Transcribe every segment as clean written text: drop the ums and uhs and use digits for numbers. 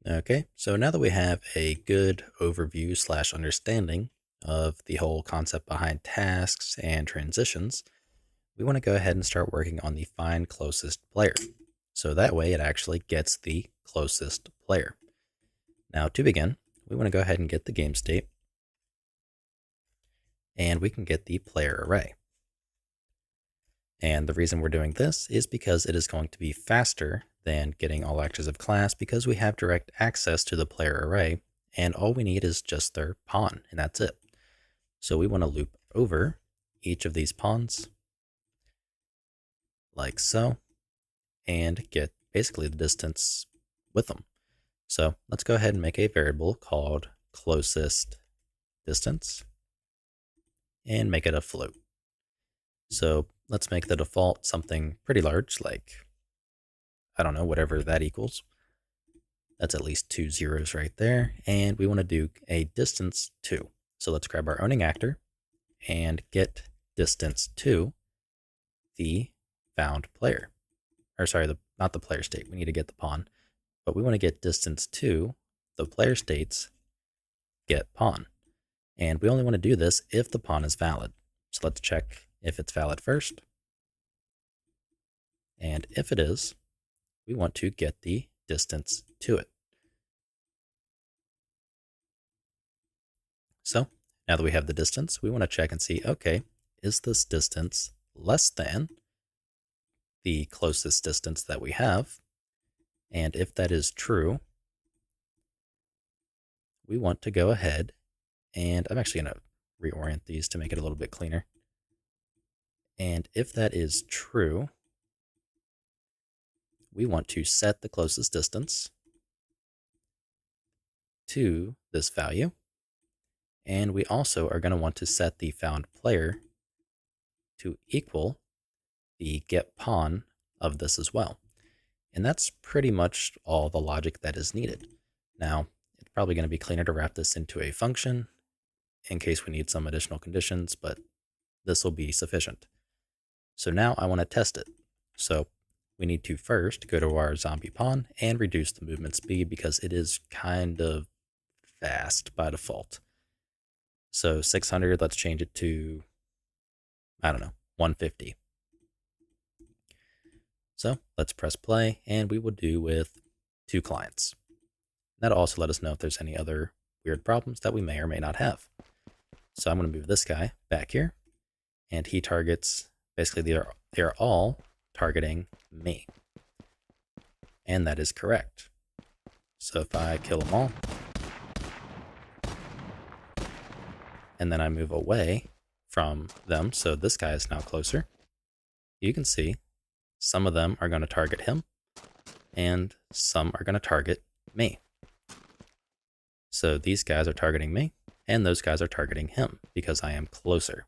Okay, so now that we have a good overview slash understanding of the whole concept behind tasks and transitions, we want to go ahead and start working on the find closest player. So that way it actually gets the closest player. Now to begin, we want to go ahead and get the game state, and we can get the player array. And the reason we're doing this is because it is going to be faster than getting all actors of class because we have direct access to the player array, and all we need is just their pawn, and that's it. So we want to loop over each of these pawns like so, and get basically the distance with them. So let's go ahead and make a variable called closest distance and make it a float. So let's make the default something pretty large, like, I don't know, whatever that equals. That's at least 2 zeros right there. And we want to do a distance 2. So let's grab our owning actor and get distance to the found player. Or sorry, not the player state. We need to get the pawn. But we want to get distance to the player state's get pawn. And we only want to do this if the pawn is valid. So let's check if it's valid first. And if it is, we want to get the distance to it. So now that we have the distance, we want to check and see, okay, is this distance less than the closest distance that we have? And if that is true, we want to go ahead and I'm actually going to reorient these to make it a little bit cleaner. And if that is true, we want to set the closest distance to this value. And we also are going to want to set the found player to equal the get pawn of this as well. And that's pretty much all the logic that is needed. Now, it's probably going to be cleaner to wrap this into a function in case we need some additional conditions, but this will be sufficient. So now I want to test it. So we need to first go to our zombie pawn and reduce the movement speed because it is kind of fast by default. So 600, let's change it to, I don't know, 150. So let's press play, and we will do with 2 clients. That'll also let us know if there's any other weird problems that we may or may not have. So I'm going to move this guy back here, and he targets, basically they are all targeting me. And that is correct. So if I kill them all, and then I move away from them, so this guy is now closer, you can see some of them are going to target him, and some are going to target me. So these guys are targeting me, and those guys are targeting him because I am closer.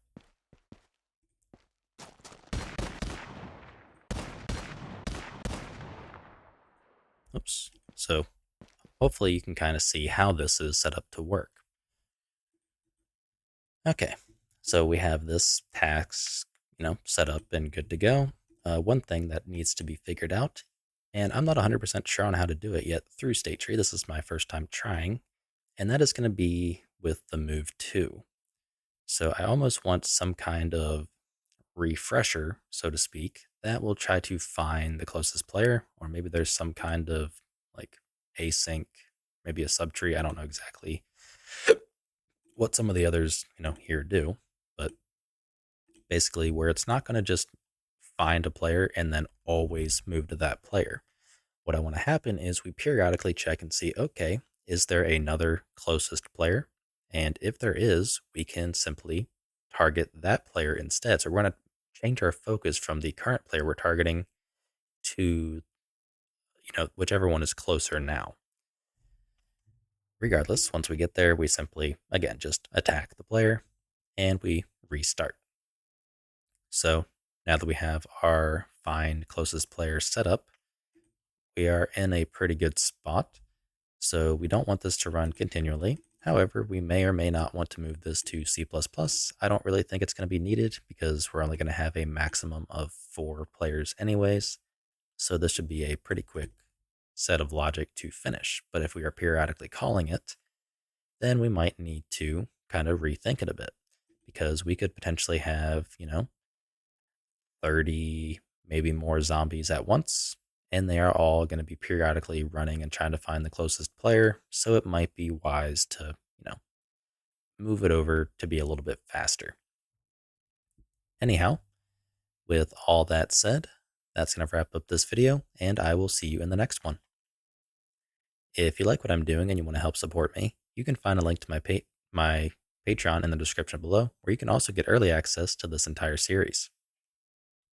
Oops. So hopefully you can kind of see how this is set up to work. Okay, so we have this task, set up and good to go. One thing that needs to be figured out, and I'm not 100% sure on how to do it yet through state tree. This is my first time trying, and that is going to be with the move to. So I almost want some kind of refresher, so to speak, that will try to find the closest player, or maybe there's some kind of like async, maybe a subtree. I don't know exactly what some of the others, here do, but basically where it's not going to just find a player and then always move to that player. What I want to happen is we periodically check and see, okay, is there another closest player? And if there is, we can simply target that player instead. So we're going to change our focus from the current player we're targeting to, whichever one is closer now. Regardless, once we get there, we simply, again, just attack the player and we restart. So now that we have our find closest player set up, we are in a pretty good spot. So we don't want this to run continually. However, we may or may not want to move this to C++. I don't really think it's going to be needed because we're only going to have a maximum of 4 players anyways. So this should be a pretty quick set of logic to finish. But if we are periodically calling it, then we might need to kind of rethink it a bit because we could potentially have, 30, maybe more zombies at once, and they are all going to be periodically running and trying to find the closest player. So it might be wise to, move it over to be a little bit faster. Anyhow, with all that said, that's going to wrap up this video, and I will see you in the next one. If you like what I'm doing and you want to help support me, you can find a link to my Patreon in the description below, where you can also get early access to this entire series.